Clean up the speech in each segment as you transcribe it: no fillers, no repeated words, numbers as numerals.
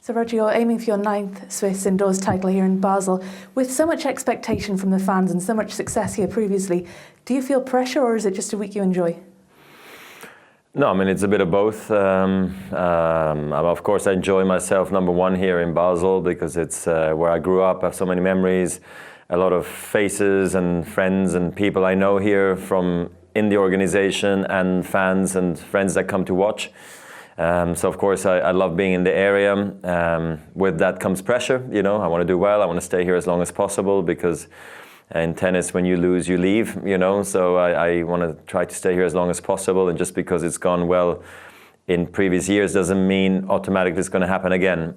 So Roger, you're aiming for your 9th Swiss Indoors title here in Basel. With so much expectation from the fans and so much success here previously, do you feel pressure or is it just a week you enjoy? No, I mean, it's a bit of both. Of course, I enjoy myself, number one, here in Basel because it's where I grew up. I have so many memories, a lot of faces and friends and people I know here from in the organization and fans and friends that come to watch. So of course I love being in the area. With that comes pressure, you know. I want to do well, I want to stay here as long as possible because in tennis when you lose you leave, you know. So I want to try to stay here as long as possible, and just because it's gone well in previous years doesn't mean automatically it's going to happen again.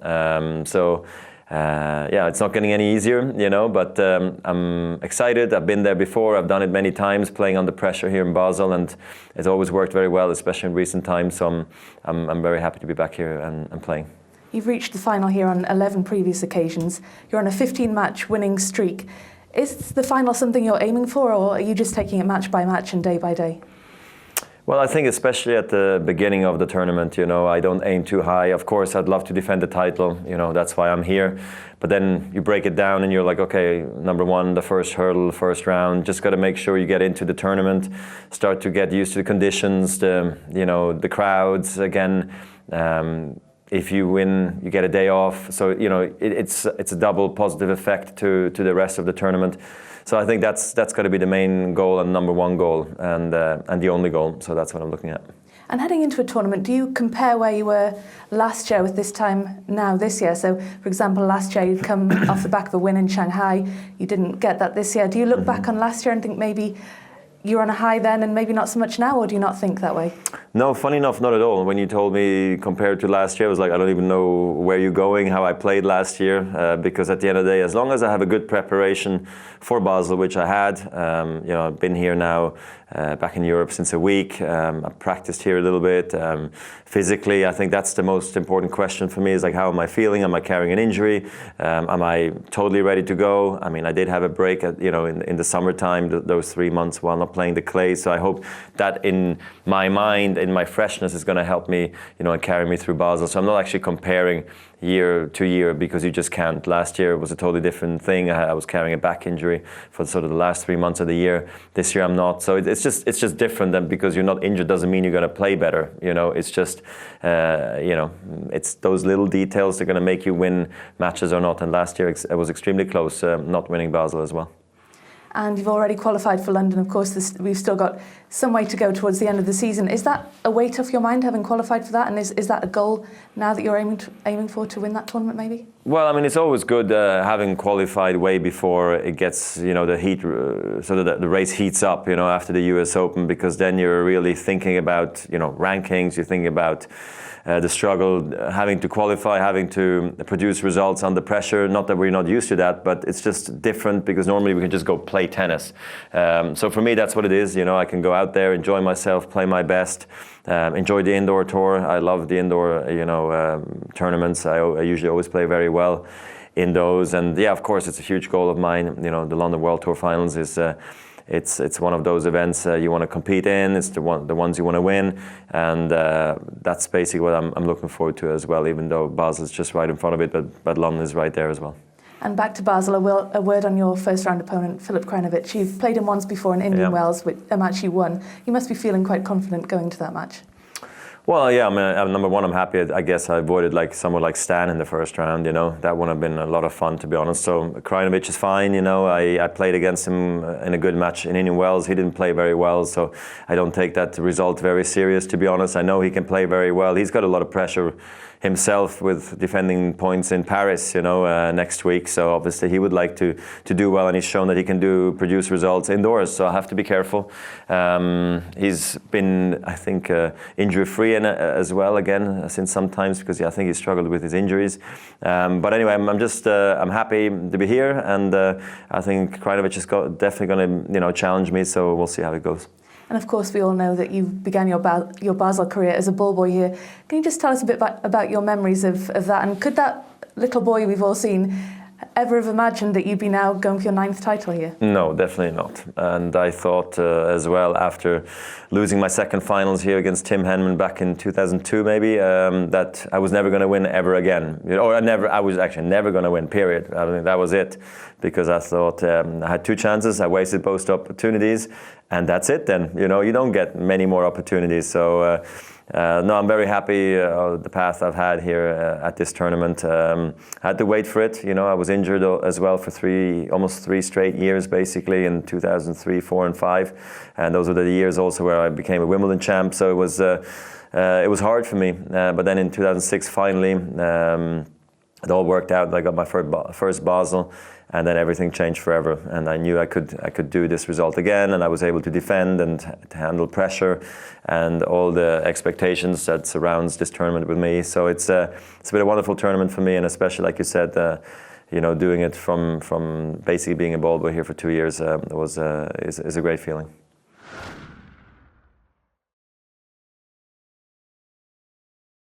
Yeah, it's not getting any easier, you know, but I'm excited. I've been there before. I've done it many times, playing under pressure here in Basel, and it's always worked very well, especially in recent times. So I'm very happy to be back here and playing. You've reached the final here on 11 previous occasions. You're on a 15-match winning streak. Is the final something you're aiming for, or are you just taking it match by match and day by day? Well, I think especially at the beginning of the tournament, you know, I don't aim too high. Of course, I'd love to defend the title, you know, that's why I'm here. But then you break it down and you're like, okay, number one, the first hurdle, first round, just got to make sure you get into the tournament, start to get used to the conditions, you know, the crowds again. If you win, you get a day off. So, you know, it's a double positive effect to the rest of the tournament. So I think that's got to be the main goal and number one goal and the only goal. So that's what I'm looking at. And heading into a tournament, do you compare where you were last year with this time now this year? So, for example, last year you'd come off the back of a win in Shanghai. You didn't get that this year. Do you look back on last year and think maybe you're on a high then and maybe not so much now, or do you not think that way? No, funny enough, not at all. When you told me compared to last year, I was like, I don't even know where you're going, how I played last year, because at the end of the day, as long as I have a good preparation for Basel, which I had, you know, I've been here now back in Europe since a week. I've practiced here a little bit. Physically, I think that's the most important question for me, is like, how am I feeling? Am I carrying an injury? Am I totally ready to go? I mean, I did have a break at, you know, in the summertime, those 3 months while not playing the clay. So I hope that in my mind, in my freshness, is going to help me, you know, and carry me through Basel. So I'm not actually comparing year to year because you just can't. Last year was a totally different thing. I was carrying a back injury for sort of the last 3 months of the year. This year I'm not. So it's just different. Than because you're not injured doesn't mean you're going to play better. You know, it's just you know, it's those little details that are going to make you win matches or not. And last year it was extremely close, not winning Basel as well. And you've already qualified for London. Of course, we've still got some way to go towards the end of the season. Is that a weight off your mind, having qualified for that? And is that a goal now that you're aiming for, to win that tournament, maybe? Well, I mean, it's always good having qualified way before it gets, you know, the heat, so that the race heats up, you know, after the US Open, because then you're really thinking about, you know, rankings, you're thinking about the struggle, having to qualify, having to produce results under pressure. Not that we're not used to that, but it's just different because normally we can just go play tennis. So for me, that's what it is. You know, I can go out there, enjoy myself, play my best, enjoy the indoor tour. I love the indoor, you know, tournaments. I usually always play very well in those. And yeah, of course, it's a huge goal of mine. You know, the London World Tour Finals is. It's one of those events you want to compete in. It's the ones you want to win, and that's basically what I'm looking forward to as well. Even though Basel is just right in front of it, but London is right there as well. And back to Basel, a word on your first round opponent, Filip Krajinovic. You've played him once before in Indian Wells, with a match you won. You must be feeling quite confident going to that match. Well, yeah, I mean, number one, I'm happy. I guess I avoided like someone like Stan in the first round, you know. That would have been a lot of fun, to be honest. So Krajinovic is fine, you know. I played against him in a good match in Indian Wells. He didn't play very well, so I don't take that result very serious, to be honest. I know he can play very well. He's got a lot of pressure himself with defending points in Paris, you know, next week. So obviously he would like to do well, and he's shown that he can produce results indoors. So I have to be careful. He's been, I think, injury-free as well again since sometimes, because I think he struggled with his injuries. But anyway, I'm happy to be here, and I think Krajinovic is definitely going to, you know, challenge me. So we'll see how it goes. And of course, we all know that you began your Basel career as a ball boy here. Can you just tell us a bit about your memories of that? And could that little boy we've all seen ever have imagined that you'd be now going for your 9th title here? No, definitely not. And I thought as well, after losing my second finals here against Tim Henman back in 2002 maybe, that I was never going to win ever again. Or I was actually never going to win, period. I think that was it. Because I thought I had 2 chances, I wasted both opportunities, and that's it then. You don't get many more opportunities. So no, I'm very happy the path I've had here at this tournament. I had to wait for it. I was injured as well for almost 3 straight years, basically, in 2003, 4, and 5. And those were the years also where I became a Wimbledon champ. So it was hard for me. But then in 2006, finally, it all worked out. I got my first Basel. And then everything changed forever, and I knew I could do this result again, and I was able to defend and to handle pressure and all the expectations that surrounds this tournament with me. So it's been a wonderful tournament for me, and especially like you said, doing it from basically being a ball boy here for 2 years is a great feeling.